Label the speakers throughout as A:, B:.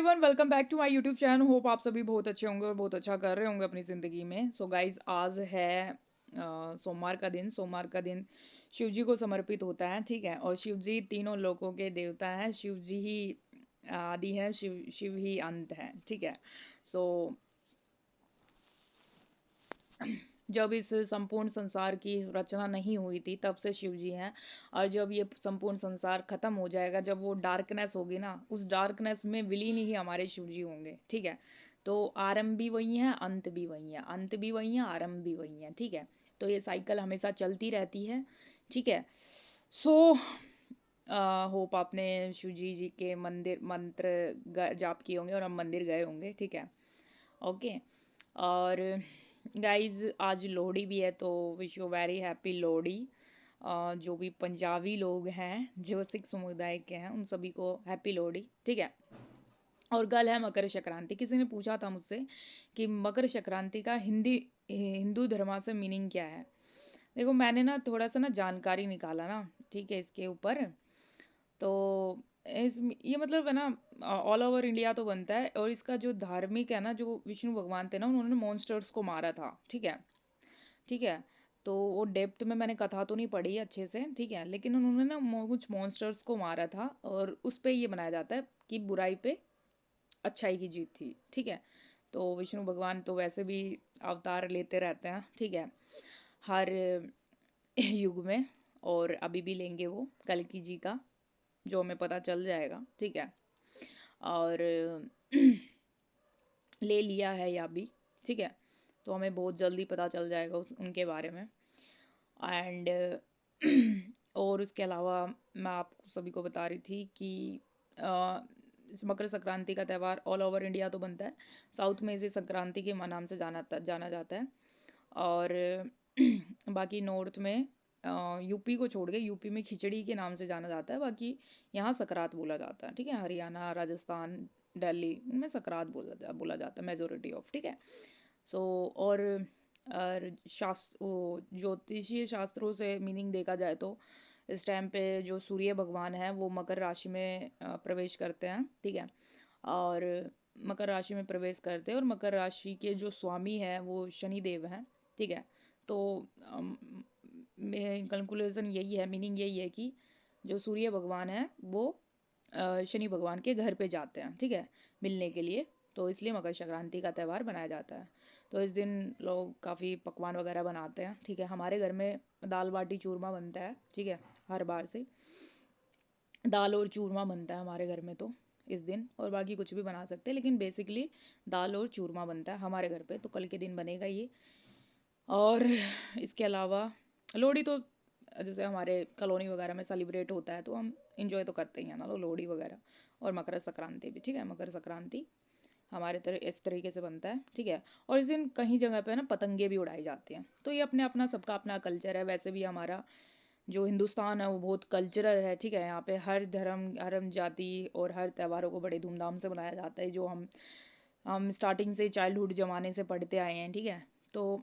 A: Everyone, welcome back to my YouTube channel. Hope आप सभी बहुत अच्छे होंगे और बहुत अच्छा कर रहे होंगे अपनी ज़िंदगी में। सो गाइज, आज है सोमवार का दिन। सोमवार का दिन शिव जी को समर्पित होता है, ठीक है। और शिव जी तीनों लोकों के देवता हैं। शिव जी ही आदि है, शिव शिव ही अंत है, ठीक है। सो जब इस संपूर्ण संसार की रचना नहीं हुई थी तब से शिव जी हैं। और जब ये संपूर्ण संसार खत्म हो जाएगा, जब वो डार्कनेस होगी ना, उस डार्कनेस में विलीन ही हमारे शिव जी होंगे, ठीक है। तो आरंभ भी वही है, अंत भी वही है, अंत भी वही है, आरंभ भी वही है, ठीक है। तो ये साइकिल हमेशा चलती रहती है, ठीक है। सो होप आपने शिव जी के मंदिर मंत्र जाप किए होंगे और हम मंदिर गए होंगे, ठीक है। ओके। और गाइज, आज लोहड़ी भी है, तो wish you very happy Lohri. जो भी पंजाबी लोग हैं, जो सिख समुदाय के हैं, उन सभी को हैप्पी लोहड़ी, ठीक है। और कल है मकर संक्रांति। किसी ने पूछा था मुझसे कि मकर संक्रांति का हिंदू धर्म से मीनिंग क्या है। देखो, मैंने ना थोड़ा सा ना जानकारी निकाला ना, ठीक है, इसके ऊपर। तो इस ये मतलब है ना, ऑल ओवर इंडिया तो बनता है। और इसका जो धार्मिक है ना, जो विष्णु भगवान थे ना, उन्होंने मॉन्स्टर्स को मारा था, ठीक है, ठीक है। तो वो डेप्थ में मैंने कथा तो नहीं पढ़ी अच्छे से, ठीक है, लेकिन उन्होंने ना कुछ मॉन्स्टर्स को मारा था और उस पे ये बनाया जाता है कि बुराई पे अच्छाई की जीत थी, ठीक है। तो विष्णु भगवान तो वैसे भी अवतार लेते रहते हैं, ठीक है, हर युग में। और अभी भी लेंगे वो कल्कि जी का, जो हमें पता चल जाएगा, ठीक है। और ले लिया है या भी, ठीक है। तो हमें बहुत जल्दी पता चल जाएगा उनके बारे में। एंड और उसके अलावा मैं आपको सभी को बता रही थी कि इस मकर संक्रांति का त्यौहार ऑल ओवर इंडिया तो बनता है। साउथ में इसे संक्रांति के नाम से जाना जाता है। और बाकी नॉर्थ में यूपी को छोड़ के यूपी में खिचड़ी के नाम से जाना जाता है। बाकी यहाँ सकरात बोला जाता है, ठीक है। हरियाणा, राजस्थान, दिल्ली, इनमें सकरात बोला जाता है मेजोरिटी ऑफ, ठीक है। सो और शास्त्र वो ज्योतिषीय शास्त्रों से मीनिंग देखा जाए तो इस टाइम पे जो सूर्य भगवान है वो मकर राशि में प्रवेश करते हैं, ठीक है। और मकर राशि में प्रवेश करते हैं और मकर राशि के जो स्वामी हैं वो शनि देव हैं, ठीक है। तो कंक्लूजन यही है, मीनिंग यही है कि जो सूर्य भगवान है वो शनि भगवान के घर पे जाते हैं, ठीक है, मिलने के लिए। तो इसलिए मकर संक्रांति का त्यौहार बनाया जाता है। तो इस दिन लोग काफ़ी पकवान वगैरह बनाते हैं, ठीक है। हमारे घर में दाल बाटी चूरमा बनता है, ठीक है। हर बार से दाल और चूरमा बनता है हमारे घर में तो इस दिन। और बाकी कुछ भी बना सकते हैं, लेकिन बेसिकली दाल और चूरमा बनता है हमारे घर पे, तो कल के दिन बनेगा ये। और इसके अलावा लोहड़ी तो जैसे हमारे कॉलोनी वगैरह में सेलिब्रेट होता है तो हम इंजॉय तो करते ही हैं ना, लोहड़ी वगैरह। और मकर संक्रांति भी, ठीक है। मकर संक्रांति हमारे तरह इस तरीके से बनता है, ठीक है। और इस दिन कहीं जगह पे ना पतंगे भी उड़ाई जाती हैं। तो ये अपने अपना सबका अपना कल्चर है। वैसे भी हमारा जो हिंदुस्तान है वो बहुत कल्चरल है, ठीक है। यहाँ पे हर धर्म, हर जाति और हर त्योहारों को बड़े धूमधाम से मनाया जाता है, जो हम स्टार्टिंग से चाइल्डहुड ज़माने से पढ़ते आए हैं, ठीक है। तो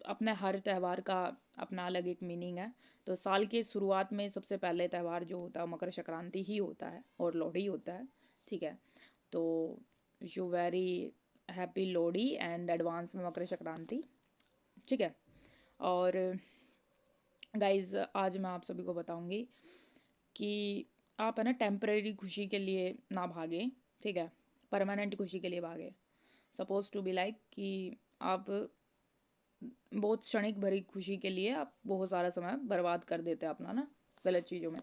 A: अपने हर त्यौहार का अपना अलग एक मीनिंग है। तो साल के शुरुआत में सबसे पहले त्यौहार जो होता है मकर संक्रांति ही होता है और लोहड़ी होता है, ठीक है। तो wish you very happy Lohri and advance में मकर संक्रांति, ठीक है। और गाइज, आज मैं आप सभी को बताऊंगी कि आप है ना टेम्परेरी खुशी के लिए ना भागें, ठीक है, परमानेंट खुशी के लिए भागें। सपोज टू बी लाइक कि आप बहुत क्षणिक भरी खुशी के लिए आप बहुत सारा समय बर्बाद कर देते हैं अपना ना गलत चीज़ों में।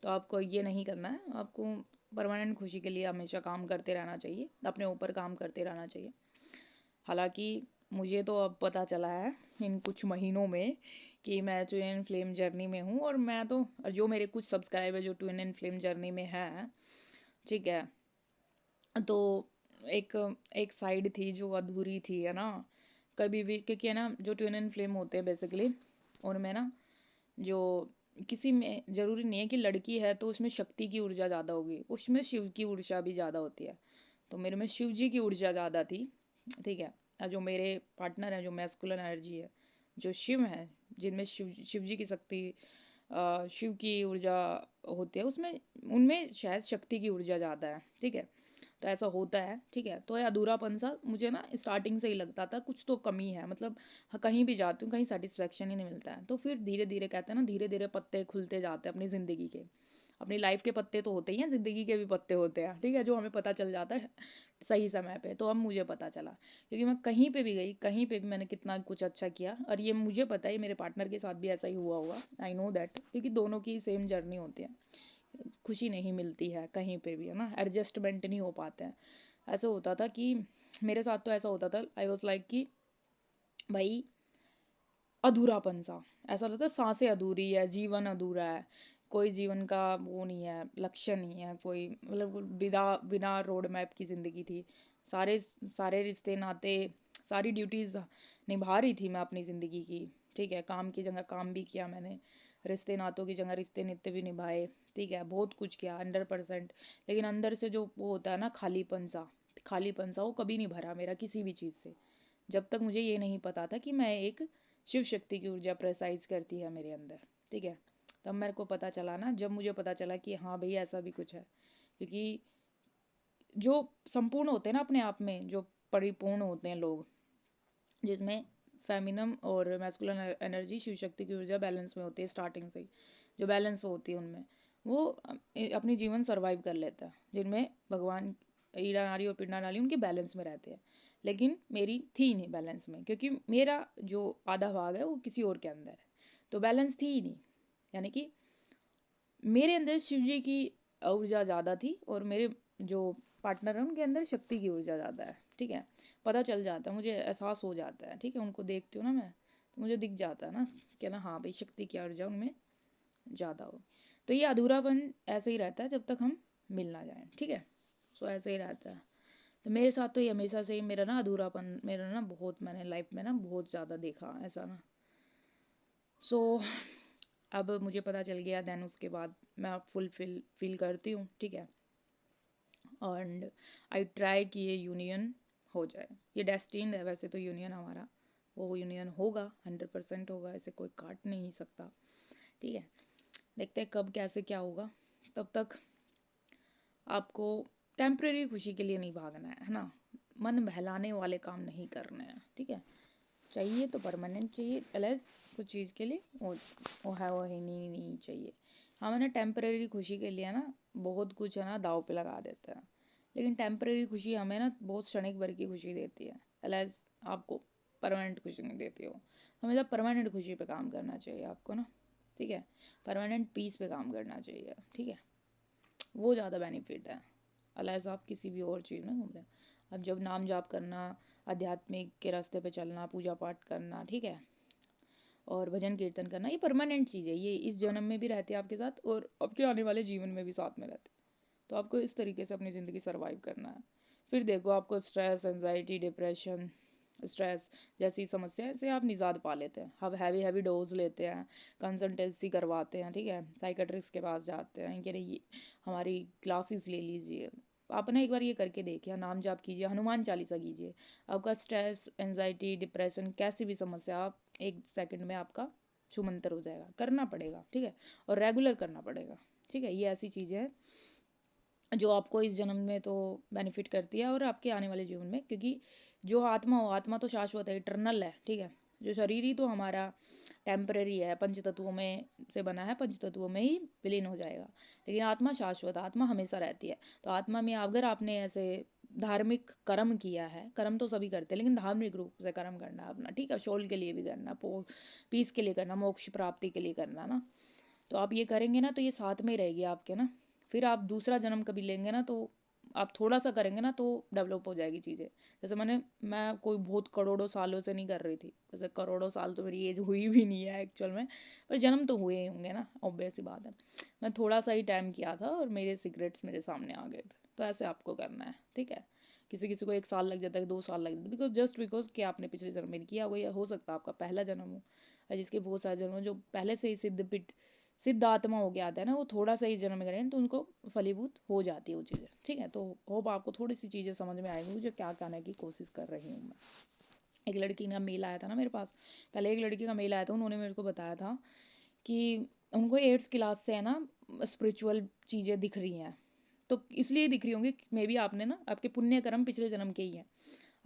A: तो आपको ये नहीं करना है। आपको परमानेंट खुशी के लिए हमेशा काम करते रहना चाहिए, अपने ऊपर काम करते रहना चाहिए। हालांकि मुझे तो अब पता चला है इन कुछ महीनों में कि मैं ट्विन एंड फ्लेम जर्नी में हूँ। और मैं तो, जो मेरे कुछ सब्सक्राइबर जो ट्विन एंड फ्लेम जर्नी में हैं, ठीक है, तो एक एक साइड थी जो अधूरी थी, है ना। कभी भी, क्योंकि है ना जो ट्विन एंड फ्लेम होते हैं बेसिकली, उनमें ना जो किसी में ज़रूरी नहीं है कि लड़की है तो उसमें शक्ति की ऊर्जा ज़्यादा होगी, उसमें शिव की ऊर्जा भी ज़्यादा होती है। तो मेरे में शिव जी की ऊर्जा ज़्यादा थी, ठीक है। और जो मेरे पार्टनर हैं, जो मैस्कुलिन एनर्जी है, जो शिव है, जिनमें शिव जी की शक्ति, शिव की ऊर्जा होती है, उसमें उनमें शायद शक्ति की ऊर्जा ज़्यादा है, ठीक है। तो ऐसा होता है, ठीक है। तो ये अधूरापन सा मुझे ना स्टार्टिंग से ही लगता था, कुछ तो कमी है, मतलब कहीं भी जाती हूँ कहीं सेटिस्फेक्शन ही नहीं मिलता है। तो फिर धीरे धीरे कहते हैं ना, धीरे धीरे पत्ते खुलते जाते हैं अपनी ज़िंदगी के। अपनी लाइफ के पत्ते तो होते ही हैं, ज़िंदगी के भी पत्ते होते हैं, ठीक है, जो हमें पता चल जाता है सही समय पे। तो अब मुझे पता चला, क्योंकि मैं कहीं पे भी गई, कहीं पे भी मैंने कितना कुछ अच्छा किया, और ये मुझे पता है मेरे पार्टनर के साथ भी ऐसा ही हुआ होगा, आई नो दैट, क्योंकि दोनों की सेम जर्नी होती है। खुशी नहीं मिलती है कहीं पे भी, है ना, एडजस्टमेंट नहीं हो पाते हैं। ऐसा होता था कि मेरे साथ तो ऐसा होता था, आई वॉज लाइक कि भाई अधूरापन सा, ऐसा लगता है सांसें अधूरी है, जीवन अधूरा है, कोई जीवन का वो नहीं है, लक्ष्य नहीं है कोई, मतलब बिना बिना रोड मैप की ज़िंदगी थी। सारे सारे रिश्ते नाते, सारी ड्यूटीज़ निभा रही थी मैं अपनी ज़िंदगी की, ठीक है, काम की जगह काम भी किया मैंने, रिश्ते नातों की जगह रिश्ते नित्य भी निभाए, ठीक है, बहुत कुछ किया 100%। लेकिन अंदर से जो वो होता है ना, खालीपन सा वो कभी नहीं भरा मेरा किसी भी चीज़ से, जब तक मुझे ये नहीं पता था कि मैं एक शिव शक्ति की ऊर्जा प्रेसाइज करती है मेरे अंदर, ठीक है। तब मेरे को पता चला ना, जब मुझे पता चला कि हाँ भाई ऐसा भी कुछ है, क्योंकि जो संपूर्ण होते हैं ना अपने आप में, जो परिपूर्ण होते हैं लोग, जिसमें फेमिनम और मैस्कुलिन एनर्जी, शिव शक्ति की ऊर्जा बैलेंस में होती है स्टार्टिंग से ही, जो बैलेंस होती है उनमें, वो अपनी जीवन सर्वाइव कर लेता है, जिनमें भगवान ईड़ा नारी और पिंडा नारी उनके बैलेंस में रहते हैं। लेकिन मेरी थी नहीं बैलेंस में, क्योंकि मेरा जो आधा भाग है वो किसी और के अंदर है, तो बैलेंस थी ही नहीं। यानी कि मेरे अंदर शिव जी की ऊर्जा ज़्यादा थी, और मेरे जो पार्टनर हैं उनके अंदर शक्ति की ऊर्जा ज़्यादा है, ठीक है। पता चल जाता है, मुझे एहसास हो जाता है, ठीक है, उनको देखती हूँ ना मैं, तो मुझे दिख जाता है ना कि ना हाँ भाई शक्ति की ऊर्जा उनमें ज़्यादा हो। तो ये अधूरापन ऐसे ही रहता है जब तक हम मिल ना जाएं, ठीक है। सो ऐसे ही रहता है। तो मेरे साथ तो ये हमेशा से ही मेरा ना अधूरापन, मेरा ना बहुत, मैंने लाइफ में ना बहुत ज़्यादा देखा ऐसा ना। सो अब मुझे पता चल गया, देन उसके बाद मैं अब फुलफिल फील करती हूँ, ठीक है। एंड आई ट्राई कि ये यूनियन हो जाए, ये डेस्टिन्ड है वैसे तो यूनियन हमारा, वो यूनियन होगा, 100% होगा, ऐसे कोई काट नहीं सकता, ठीक है। देखते हैं कब कैसे क्या होगा। तब तक आपको टेम्परेरी खुशी के लिए नहीं भागना है ना, मन बहलाने वाले काम नहीं करने हैं, ठीक है। चाहिए तो परमानेंट चाहिए, एलएस कुछ चीज़ के लिए वो है, वो है नहीं चाहिए। हाँ मैंने टेम्परेरी खुशी के लिए ना बहुत कुछ है ना दाव पे लगा देता है, लेकिन टेम्परेरी खुशी हमें ना बहुत क्षणिक भर की खुशी देती है, एलएस आपको परमानेंट खुशी नहीं देती हो। हमेशा परमानेंट खुशी पे काम करना चाहिए आपको ना, ठीक है, परमानेंट पीस पे काम करना चाहिए, ठीक है, वो ज़्यादा बेनिफिट है, अलाइज आप किसी भी और चीज़ में घूम रहे हैं। अब जब नाम जाप करना, आध्यात्मिक के रास्ते पे चलना, पूजा पाठ करना, ठीक है, और भजन कीर्तन करना, ये परमानेंट चीज़ है, ये इस जन्म में भी रहती है आपके साथ, और आपके आने वाले जीवन में भी साथ में रहते हैं। तो आपको इस तरीके से अपनी ज़िंदगी सर्वाइव करना है। फिर देखो आपको स्ट्रेस, एंजाइटी, डिप्रेशन, स्ट्रेस जैसी समस्याएं से आप निजात पा लेते हैं। अब हैवी हैवी डोज लेते हैं, कंसल्टेंसी करवाते हैं, ठीक है, साइकेट्रिस्ट के पास जाते हैं कि नहीं हमारी क्लासेस ले लीजिए। आप ना एक बार ये करके देखिए, नाम जाप कीजिए, हनुमान चालीसा कीजिए, आपका स्ट्रेस, एंजाइटी, डिप्रेशन, कैसी भी समस्या आप 1 सेकंड में आपका छूमंतर हो जाएगा। करना पड़ेगा, ठीक है, और रेगुलर करना पड़ेगा, ठीक है। ये ऐसी चीज़ें हैं जो आपको इस जन्म में तो बेनिफिट करती है और आपके आने वाले जीवन में, क्योंकि जो आत्मा हो, आत्मा तो शाश्वत है, इटरनल है, ठीक है। जो शरीर ही तो हमारा टेम्पररी है, पंच तत्वों में से बना है, पंच तत्वों में ही विलीन हो जाएगा, लेकिन आत्मा शाश्वत, आत्मा हमेशा रहती है। तो आत्मा में अगर आपने ऐसे धार्मिक कर्म किया है, कर्म तो सभी करते हैं, लेकिन धार्मिक रूप से कर्म करना अपना, ठीक है, शोल के लिए भी करना, पीस के लिए करना, मोक्ष प्राप्ति के लिए करना ना, तो आप ये करेंगे ना तो ये साथ में ही रहेगी आपके ना। फिर आप दूसरा जन्म कभी लेंगे ना, तो आप थोड़ा सा करेंगे ना तो डेवलप हो जाएगी चीज़ें। जैसे मैं कोई बहुत करोड़ों सालों से नहीं कर रही थी, जैसे करोड़ों साल तो मेरी एज हुई भी नहीं है एक्चुअल में, पर जन्म तो हुए ही होंगे ना, ऑब्वियस सी बात है। मैं थोड़ा सा ही टाइम किया था और मेरे सिगरेट्स मेरे सामने आ गए थे। तो ऐसे आपको करना है, ठीक है। किसी किसी को 1 साल लग जाता है, 2 साल लग जाता है, बिकॉज कि आपने पिछले जन्म में किया हो सकता है आपका पहला जन्म हो, और जिसके बहुत सारे जन्म जो पहले से ही सिद्ध आत्मा हो गया आता है ना, वो थोड़ा सा ही जन्म करें तो उनको फलीभूत हो जाती है वो चीज़ें, ठीक है। तो होप आपको थोड़ी सी चीज़ें समझ में आएंगी जो क्या कहने की कोशिश कर रही हूँ मैं। एक लड़की का मेल आया था ना मेरे पास, पहले एक लड़की का मेल आया था, उन्होंने मेरे को बताया था कि उनको 8th क्लास से है ना स्पिरिचुअल चीज़ें दिख रही हैं, तो इसलिए दिख रही होंगी मे बी आपने ना, आपके पुण्य कर्म पिछले जन्म के ही हैं,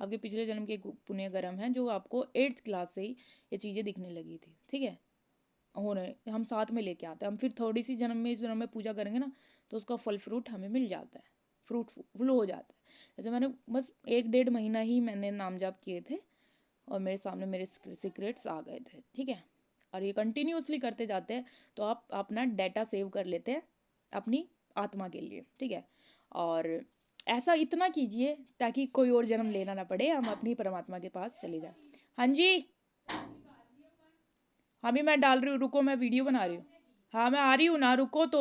A: आपके पिछले जन्म के पुण्य कर्म हैं जो आपको 8th क्लास से ही ये चीज़ें दिखने लगी थी, ठीक है। होने हम साथ में लेके आते हैं, हम फिर थोड़ी सी जन्म में इस जन्म में पूजा करेंगे ना तो उसका फल फ्रूट हमें मिल जाता है, फ्रूटफुल हो जाता है। जैसे मैंने बस 1-1.5 महीना ही मैंने नाम जाप किए थे और मेरे सामने मेरे सीक्रेट्स आ गए थे, ठीक है। और ये कंटिन्यूअसली करते जाते हैं तो आप अपना डाटा सेव कर लेते हैं अपनी आत्मा के लिए, ठीक है। और ऐसा इतना कीजिए ताकि कोई और जन्म लेना ना पड़े, हम अपनी परमात्मा के पास चले जाए। हाँ जी, हाँ भी मैं डाल रही हूँ, रुको मैं वीडियो बना रही हूँ। हाँ मैं आ रही हूँ ना, रुको। तो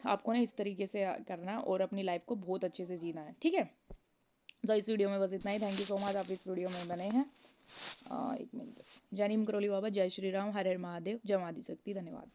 A: आपको ना इस तरीके से करना है और अपनी लाइफ को बहुत अच्छे से जीना है, ठीक है। तो इस वीडियो में बस इतना ही। थैंक यू सो मच, आप इस वीडियो में बने हैं। 1 मिनट। जय नीम करोली बाबा, जय श्री राम, हर हर महादेव, जय माँ आदिशक्ति, धन्यवाद।